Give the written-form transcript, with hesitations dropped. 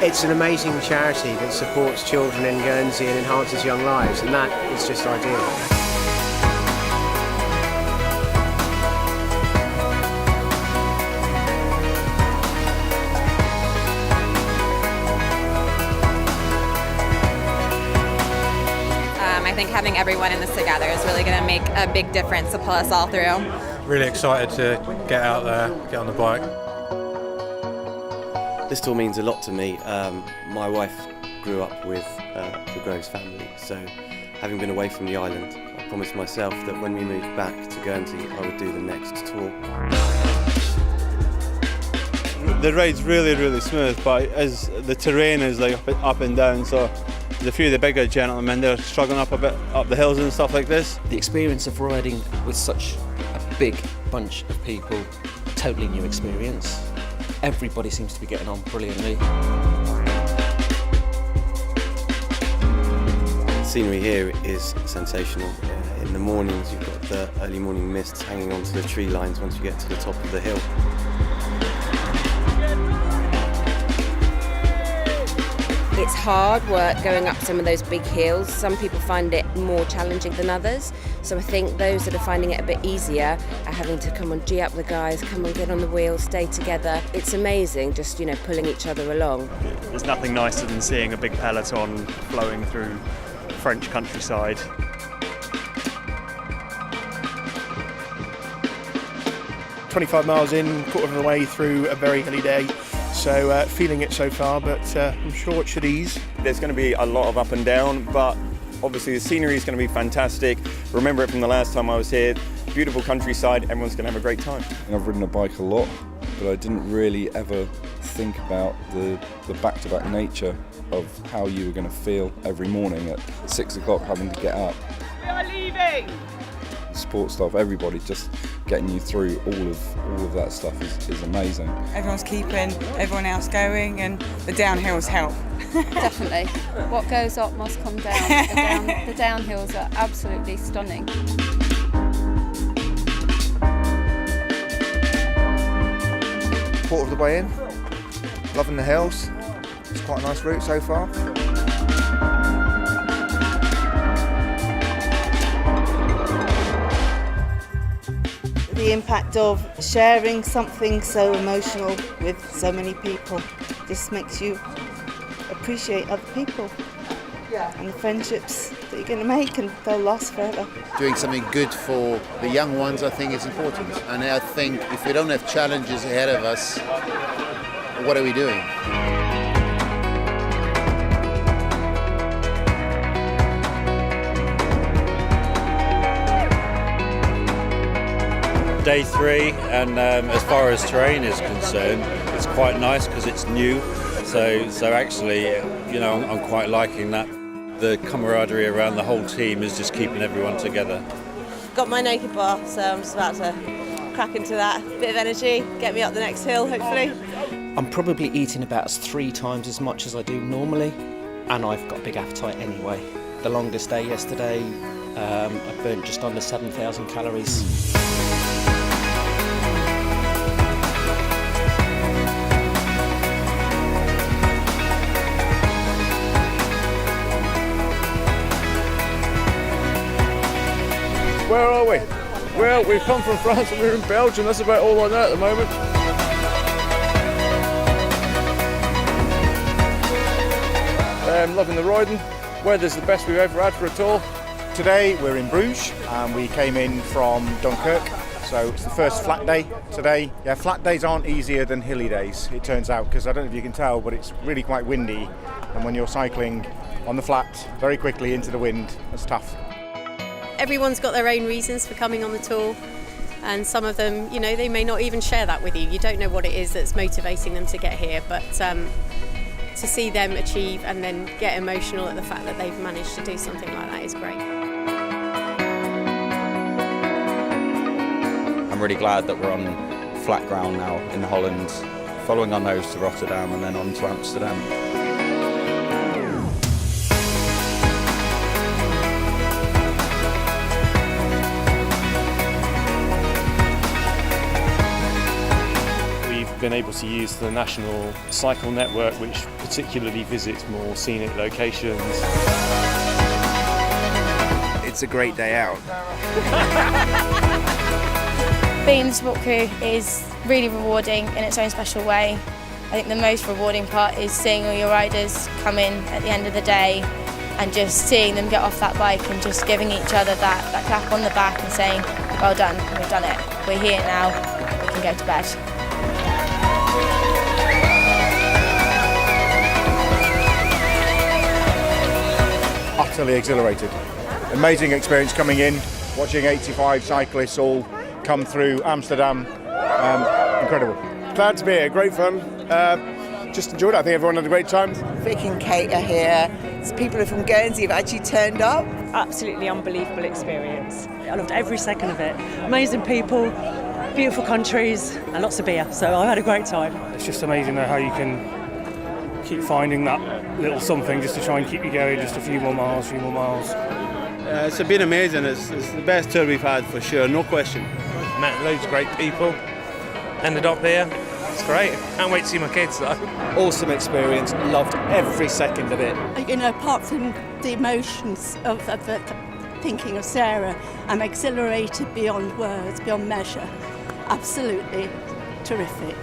It's an amazing charity that supports children in Guernsey and enhances young lives, and that is just ideal. I think having everyone in this together is really going to make a big difference to pull us all through. Really excited to get out there, get on the bike. This tour means a lot to me. My wife grew up with the Groves family, so having been away from the island, I promised myself that when we moved back to Guernsey, I would do the next tour. The ride's really smooth, but as the terrain is like up and down, so there's a few of the bigger gentlemen, they're struggling up a bit up the hills and stuff like this. The experience of riding with such a big bunch of people, totally new experience. Everybody seems to be getting on brilliantly. The scenery here is sensational. In the mornings you've got the early morning mists hanging onto the tree lines once you get to the top of the hill. It's hard work going up some of those big hills. Some people find it more challenging than others. So I think those that are finding it a bit easier are having to come and G up the guys, come and get on the wheel, stay together. It's amazing just, pulling each other along. There's nothing nicer than seeing a big peloton flowing through French countryside. "25 miles in, quarter of the way through a very hilly day. So feeling it so far, but I'm sure it should ease. There's going to be a lot of up and down, but obviously the scenery is going to be fantastic. Remember it from the last time I was here. Beautiful countryside, everyone's going to have a great time. I've ridden a bike a lot, but I didn't really ever think about the back-to-back nature of how you were going to feel every morning at 6 o'clock having to get up. We are leaving! Sport stuff, everybody just getting you through all of that stuff is amazing. Everyone's keeping everyone else going, and the downhills help. Definitely. What goes up must come down. The downhills are absolutely stunning. Quarter of the way in, loving the hills. It's quite a nice route so far. The impact of sharing something so emotional with so many people just makes you appreciate other people and the friendships that you're going to make, and they'll last forever. Doing something good for the young ones, I think, is important. And I think if we don't have challenges ahead of us, what are we doing? Day 3, and as far as terrain is concerned, it's quite nice because it's new. So actually, I'm quite liking that. The camaraderie around the whole team is just keeping everyone together. Got my naked bar, so I'm just about to crack into that. Bit of energy, get me up the next hill, hopefully. I'm probably eating about 3 times as much as I do normally, and I've got a big appetite anyway. The longest day yesterday, I burnt just under 7,000 calories. Where are we? Well, we've come from France and we're in Belgium. That's about all I know at the moment. Loving the riding. Weather's the best we've ever had for a tour. Today we're in Bruges and we came in from Dunkirk. So it's the first flat day today. Yeah, flat days aren't easier than hilly days, it turns out, because I don't know if you can tell, but it's really quite windy. And when you're cycling on the flat very quickly into the wind, it's tough. Everyone's got their own reasons for coming on the tour, and some of them, they may not even share that with you. You don't know what it is that's motivating them to get here, but to see them achieve and then get emotional at the fact that they've managed to do something like that is great. I'm really glad that we're on flat ground now in Holland, following our nose to Rotterdam and then on to Amsterdam. I've been able to use the National Cycle Network, which particularly visits more scenic locations. It's a great day out. Being in the support crew is really rewarding in its own special way. I think the most rewarding part is seeing all your riders come in at the end of the day and just seeing them get off that bike and just giving each other that clap on the back and saying, well done, we've done it, we're here now, we can go to bed. Utterly exhilarated. Amazing experience coming in, watching 85 cyclists all come through Amsterdam. Incredible. Glad to be here, great fun. Just enjoyed it. I think everyone had a great time. Vic and Kate are here. People from Guernsey have actually turned up. Absolutely unbelievable experience. I loved every second of it. Amazing people, beautiful countries, and lots of beer. So I had a great time. It's just amazing how you can keep finding that little something just to try and keep you going, just a few more miles. It's been amazing. It's the best tour we've had for sure, no question. Met loads of great people. Ended up here. It's great. Can't wait to see my kids though. Awesome experience. Loved every second of it. You know, apart from the emotions of thinking of Sarah, I'm exhilarated beyond words, beyond measure. Absolutely terrific.